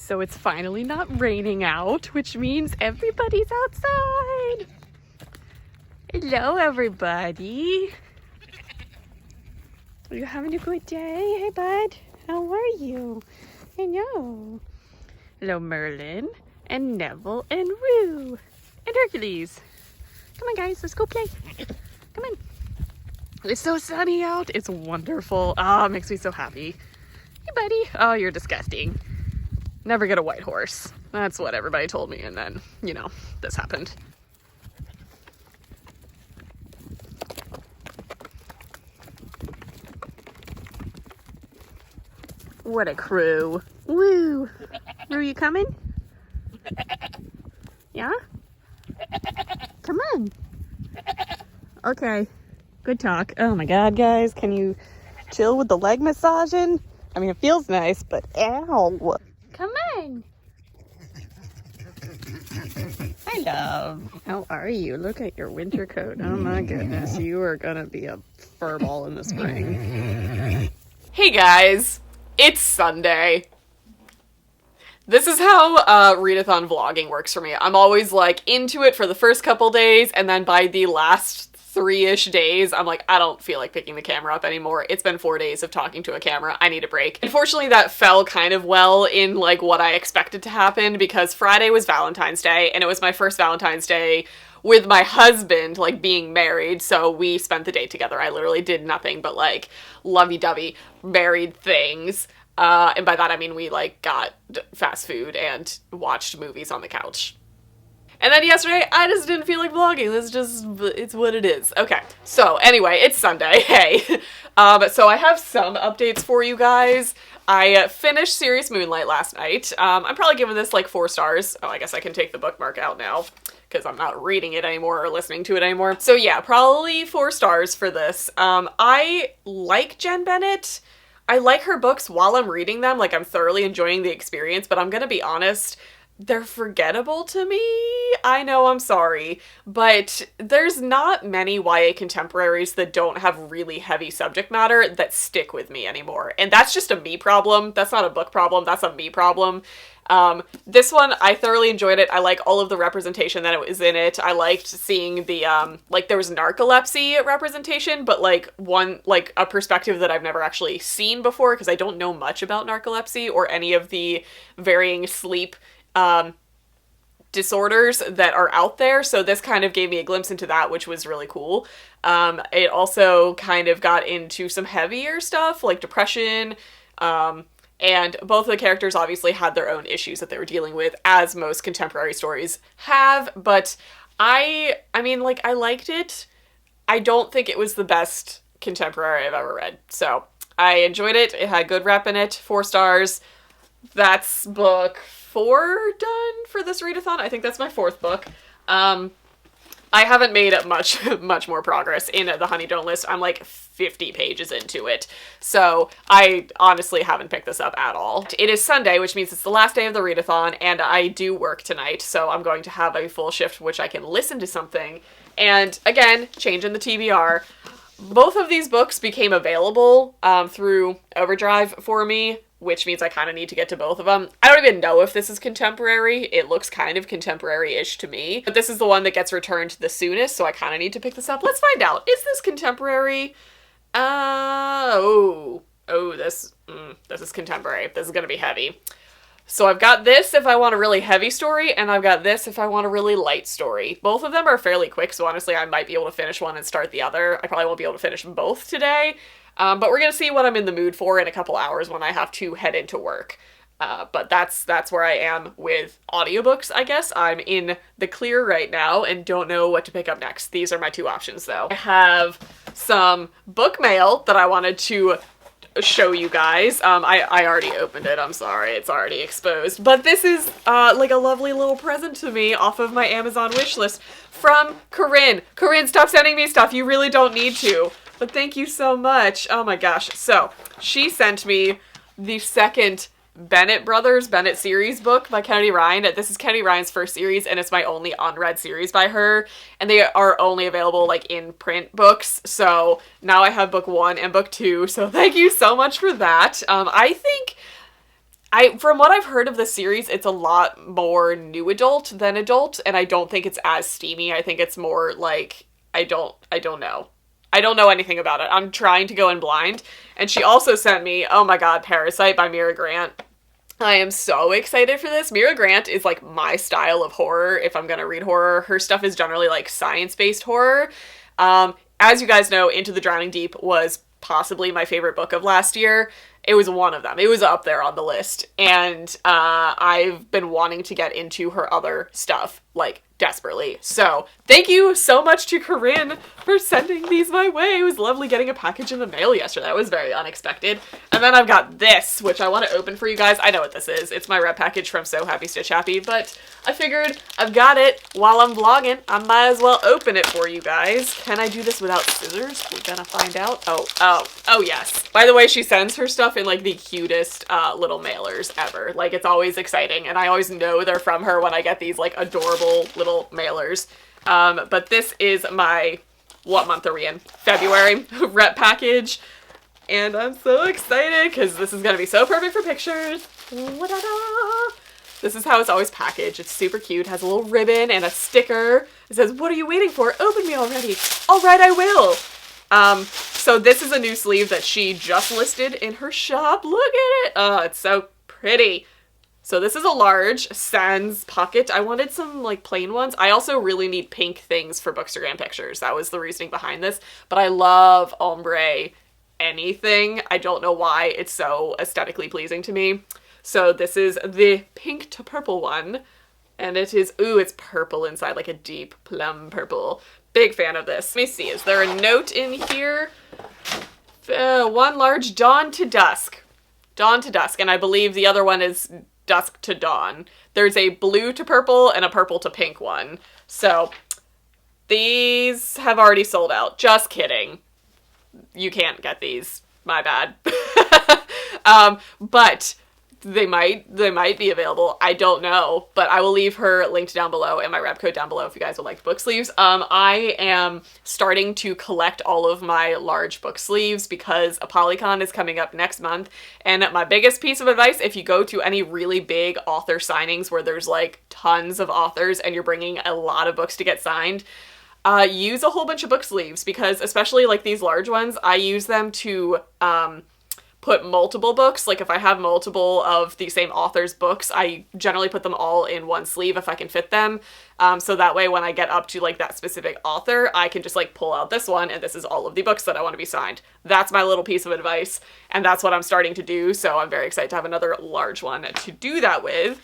So it's finally not raining out, which means everybody's outside. Hello, everybody. Are you having a good day? Hey, bud. How are you? Hello. Hello, Merlin and Neville and Rue and Hercules. Come on, guys. Let's go play. Come on. It's so sunny out. It's wonderful. Ah, it makes me so happy. Hey, buddy. Oh, you're disgusting. Never get a white horse. That's what everybody told me, and then, you know, this happened. What a crew. Woo! Are you coming? Yeah? Come on. Okay. Good talk. Oh my god, guys. Can you chill with the leg massaging? I mean, it feels nice, but ow. Come on. Hi, love. How are you? Look at your winter coat. Oh my goodness. You are gonna be a furball in the spring. Hey, guys. It's Sunday. This is how readathon vlogging works for me. I'm always like into it for the first couple days, and then by the last 3-ish days, I'm like, I don't feel like picking the camera up anymore. It's been 4 days of talking to a camera. I need a break. Unfortunately, that fell kind of well in like what I expected to happen, because Friday was Valentine's Day, and it was my first Valentine's Day with my husband, like being married, so we spent the day together. I literally did nothing but like lovey-dovey married things. And by that I mean we like got fast food and watched movies on the couch. And then yesterday, I just didn't feel like vlogging. It's what it is. Okay, so anyway, it's Sunday, hey. So I have some updates for you guys. I finished Serious Moonlight last night. I'm probably giving this like 4 stars. Oh, I guess I can take the bookmark out now, because I'm not reading it anymore or listening to it anymore. So yeah, probably 4 stars for this. I like Jen Bennett. I like her books while I'm reading them, like I'm thoroughly enjoying the experience, but I'm gonna be honest, they're forgettable to me. I know, I'm sorry, but there's not many YA contemporaries that don't have really heavy subject matter that stick with me anymore. And that's just a me problem. That's not a book problem, that's a me problem. This one, I thoroughly enjoyed it. I like all of the representation that it was in it. I liked seeing the, like there was narcolepsy representation, but like a perspective that I've never actually seen before, because I don't know much about narcolepsy or any of the varying sleep, disorders that are out there. So this kind of gave me a glimpse into that, which was really cool. It also kind of got into some heavier stuff like depression, and both of the characters obviously had their own issues that they were dealing with, as most contemporary stories have, but I mean, like, I liked it. I don't think it was the best contemporary I've ever read, so I enjoyed it. It had good rep in it, 4 stars. That's book 4 done for this readathon. I think that's my 4th book. I haven't made much more progress in the Honey Don't list. I'm like 50 pages into it, so I honestly haven't picked this up at all. It is Sunday, which means it's the last day of the readathon, and I do work tonight, so I'm going to have a full shift which I can listen to something. And again, change in the TBR. Both of these books became available through Overdrive for me, which means I kind of need to get to both of them. I don't even know if this is contemporary. It looks kind of contemporary-ish to me, but this is the one that gets returned the soonest, so I kind of need to pick this up. Let's find out. Is this contemporary? This is contemporary. This is gonna be heavy. So I've got this if I want a really heavy story, and I've got this if I want a really light story. Both of them are fairly quick, so honestly I might be able to finish one and start the other. I probably won't be able to finish both today, but we're gonna see what I'm in the mood for in a couple hours when I have to head into work. But that's where I am with audiobooks, I guess. I'm in the clear right now and don't know what to pick up next. These are my 2 options, though. I have some book mail that I wanted to show you guys. I already opened it, I'm sorry, it's already exposed. But this is like a lovely little present to me off of my Amazon wish list from Corinne. Corinne, stop sending me stuff, you really don't need to. But thank you so much. Oh my gosh. So, she sent me the second Bennett series book by Kennedy Ryan. This is Kennedy Ryan's first series, and it's my only unread series by her, and they are only available like in print books, so now I have book 1 and book 2, so thank you so much for that. From what I've heard of the series, it's a lot more new adult than adult, and I don't think it's as steamy. I think it's more like, I don't know. I don't know anything about it. I'm trying to go in blind. And she also sent me, oh my god, Parasite by Mira Grant. I am so excited for this. Mira Grant is like my style of horror if I'm gonna read horror. Her stuff is generally like science-based horror. As you guys know, Into the Drowning Deep was possibly my favorite book of last year. It was one of them. It was up there on the list. And I've been wanting to get into her other stuff, like, desperately. So, thank you so much to Corinne for sending these my way. It was lovely getting a package in the mail yesterday. That was very unexpected. And then I've got this, which I want to open for you guys. I know what this is. It's my red package from SewHappyStitchHappy, but I figured I've got it while I'm vlogging. I might as well open it for you guys. Can I do this without scissors? We're gonna find out. Oh yes. By the way, she sends her stuff in like the cutest little mailers ever. Like, it's always exciting, and I always know they're from her when I get these like adorable little mailers. But this is my, what month are we in? February rep package. And I'm so excited because this is going to be so perfect for pictures. Wa-da-da! This is how it's always packaged. It's super cute. It has a little ribbon and a sticker. It says, "What are you waiting for? Open me already." All right, I will. So this is a new sleeve that she just listed in her shop. Look at it. Oh, it's so pretty. So this is a large sans pocket. I wanted some like plain ones. I also really need pink things for Bookstagram pictures. That was the reasoning behind this. But I love ombre anything. I don't know why it's so aesthetically pleasing to me. So this is the pink to purple one. And it is, ooh, it's purple inside, like a deep plum purple. Big fan of this. Let me see, is there a note in here? One large dawn to dusk. Dawn to dusk. And I believe the other one is dusk to dawn. There's a blue to purple and a purple to pink one. So these have already sold out. Just kidding. You can't get these. My bad. But they might be available. I don't know, but I will leave her linked down below and my rep code down below if you guys would like book sleeves. I am starting to collect all of my large book sleeves because ApollyCon is coming up next month. And my biggest piece of advice, if you go to any really big author signings where there's like tons of authors and you're bringing a lot of books to get signed, use a whole bunch of book sleeves, because especially like these large ones, I use them to put multiple books. Like if I have multiple of the same author's books, I generally put them all in one sleeve if I can fit them. So that way when I get up to like that specific author, I can just like pull out this one and this is all of the books that I want to be signed. That's my little piece of advice, and that's what I'm starting to do. So I'm very excited to have another large one to do that with.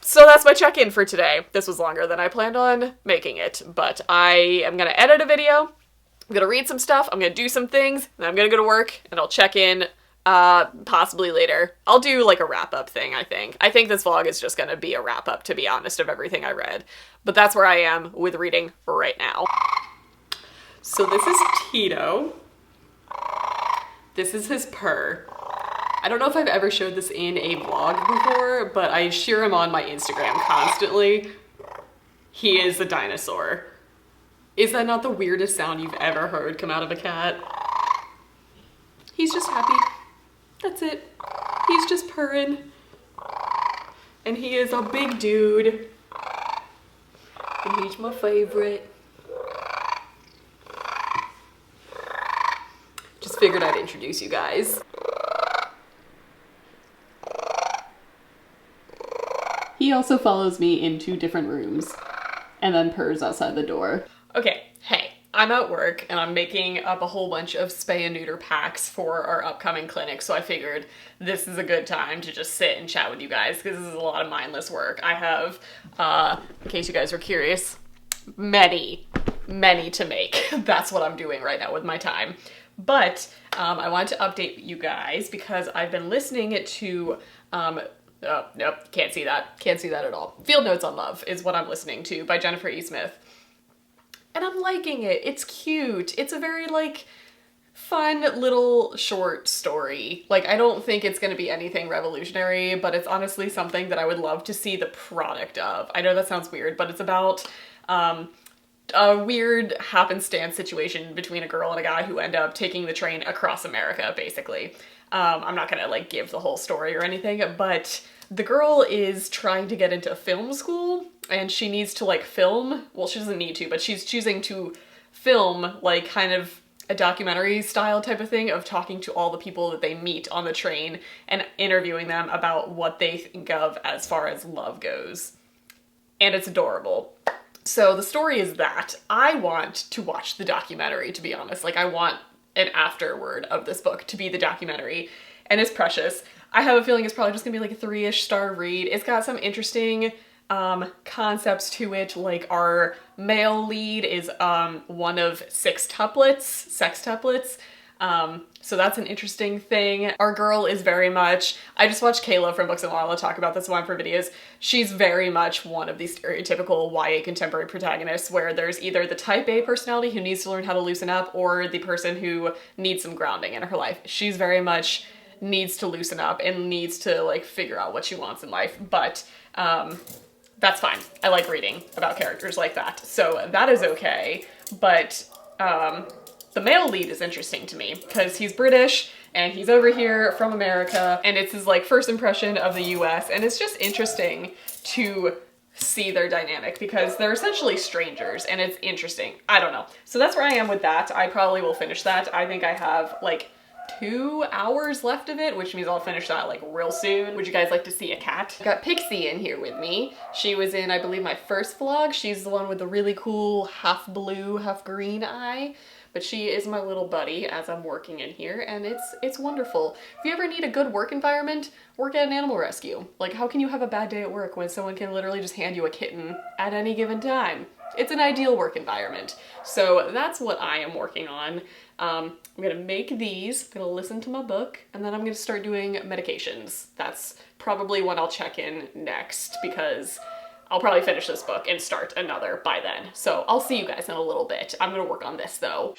So that's my check-in for today. This was longer than I planned on making it, but I am going to edit a video. I'm gonna read some stuff, I'm gonna do some things, then I'm gonna go to work, and I'll check in possibly later. I'll do like a wrap-up thing, I think. I think this vlog is just gonna be a wrap-up, to be honest, of everything I read. But that's where I am with reading right now. So this is Tito. This is his purr. I don't know if I've ever showed this in a vlog before, but I share him on my Instagram constantly. He is a dinosaur. Is that not the weirdest sound you've ever heard come out of a cat? He's just happy. That's it. He's just purring. And he is a big dude. And he's my favorite. Just figured I'd introduce you guys. He also follows me into different rooms and then purrs outside the door. Okay, hey, I'm at work and I'm making up a whole bunch of spay and neuter packs for our upcoming clinic, so I figured this is a good time to just sit and chat with you guys because this is a lot of mindless work. I have, in case you guys were curious, many to make. That's what I'm doing right now with my time. But I wanted to update you guys because I've been listening to, oh, nope, can't see that. Can't see that at all. Field Notes on Love is what I'm listening to by Jennifer E. Smith. And I'm liking it. It's cute. It's a very, like, fun little short story. Like, I don't think it's gonna be anything revolutionary, but it's honestly something that I would love to see the product of. I know that sounds weird, but it's about a weird happenstance situation between a girl and a guy who end up taking the train across America, basically. I'm not gonna like give the whole story or anything, but the girl is trying to get into film school and she needs to like film, well, she doesn't need to, but she's choosing to film like kind of a documentary style type of thing of talking to all the people that they meet on the train and interviewing them about what they think of as far as love goes. And it's adorable. So the story is that I want to watch the documentary, to be honest. Like, I want an afterword of this book to be the documentary, and it's precious. I have a feeling it's probably just gonna be like a 3-ish star read. It's got some interesting concepts to it, like our male lead is one of 6 sextuplets. So that's an interesting thing. Our girl is very much, I just watched Kayla from Books and Lala talk about this in one of her videos. She's very much one of these stereotypical YA contemporary protagonists where there's either the type A personality who needs to learn how to loosen up or the person who needs some grounding in her life. She's very much needs to loosen up and needs to like figure out what she wants in life, but that's fine. I like reading about characters like that, so that is okay. But the male lead is interesting to me because he's British and he's over here from America and it's his like first impression of the US, and it's just interesting to see their dynamic because they're essentially strangers and it's interesting. I don't know. So that's where I am with that. I probably will finish that. I think I have like 2 hours left of it, which means I'll finish that like real soon. Would you guys like to see a cat? I've got Pixie in here with me. She was in, I believe, my first vlog. She's the one with the really cool half blue, half green eye. But she is my little buddy as I'm working in here, and it's wonderful. If you ever need a good work environment, work at an animal rescue. Like, how can you have a bad day at work when someone can literally just hand you a kitten at any given time? It's an ideal work environment. So that's what I am working on. I'm gonna make these, I'm gonna listen to my book, and then I'm gonna start doing medications. That's probably when I'll check in next because I'll probably finish this book and start another by then. So I'll see you guys in a little bit. I'm gonna work on this though.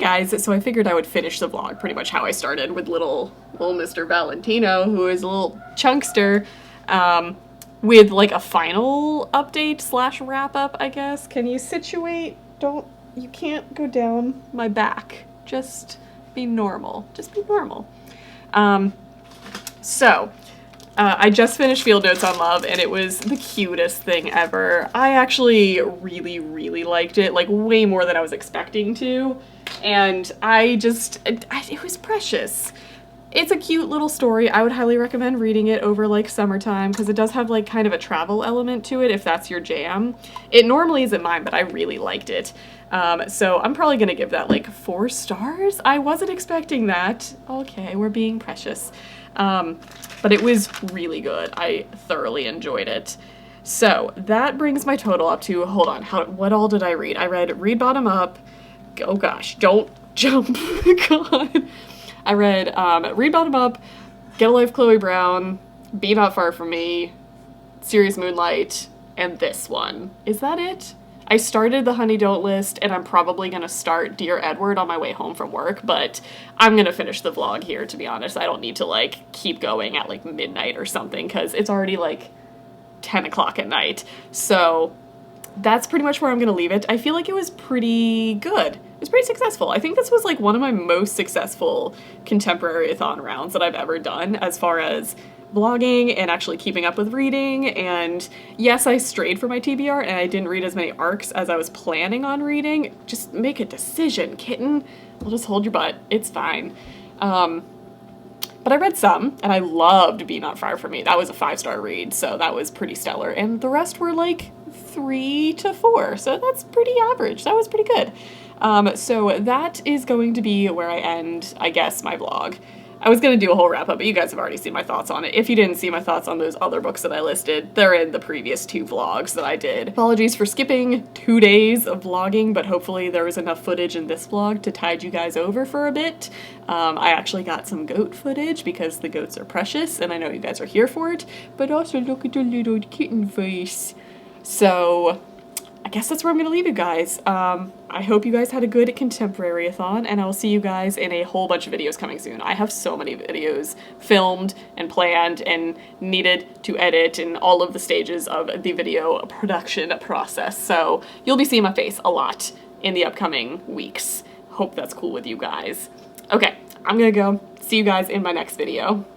Guys, so I figured I would finish the vlog pretty much how I started with little Mr. Valentino, who is a little chunkster, with like a final update slash wrap up, I guess. Can you situate? You can't go down my back. Just be normal. Just be normal. I just finished Field Notes on Love and it was the cutest thing ever. I actually really, really liked it, like way more than I was expecting to. And it was precious. It's a cute little story. I would highly recommend reading it over like summertime because it does have like kind of a travel element to it if that's your jam. It normally isn't mine, but I really liked it. So I'm probably gonna give that like 4 stars. I wasn't expecting that. Okay, we're being precious. But it was really good. I thoroughly enjoyed it. So that brings my total up to, hold on, what all did I read? I read Read Bottom Up. Oh gosh, don't jump. God. I read Read Bottom Up, Get a Life Chloe Brown, Be Not Far From Me, Serious Moonlight, and this one. Is that it? I started the Honey Don't list, and I'm probably gonna start Dear Edward on my way home from work, but I'm gonna finish the vlog here, to be honest. I don't need to like keep going at like midnight or something, because it's already like 10 o'clock at night. So that's pretty much where I'm gonna leave it. I feel like it was pretty good. It was pretty successful. I think this was like one of my most successful ContemporaryAthon rounds that I've ever done as far as vlogging and actually keeping up with reading. And yes, I strayed from my TBR and I didn't read as many arcs as I was planning on reading. Just make a decision, kitten. I'll just hold your butt. It's fine. But I read some, and I loved Be Not Far From Me. That was a 5-star read, so that was pretty stellar. And the rest were like 3 to 4, so that's pretty average. That was pretty good. So that is going to be where I end, I guess, my vlog. I was going to do a whole wrap-up, but you guys have already seen my thoughts on it. If you didn't see my thoughts on those other books that I listed, they're in the previous 2 vlogs that I did. Apologies for skipping 2 days of vlogging, but hopefully there was enough footage in this vlog to tide you guys over for a bit. I actually got some goat footage because the goats are precious, and I know you guys are here for it, but also look at the little kitten face. So I guess that's where I'm gonna leave you guys. I hope you guys had a good ContemporaryAthon, and I'll see you guys in a whole bunch of videos coming soon. I have so many videos filmed and planned and needed to edit in all of the stages of the video production process, so you'll be seeing my face a lot in the upcoming weeks. Hope that's cool with you guys. Okay, I'm gonna go. See you guys in my next video.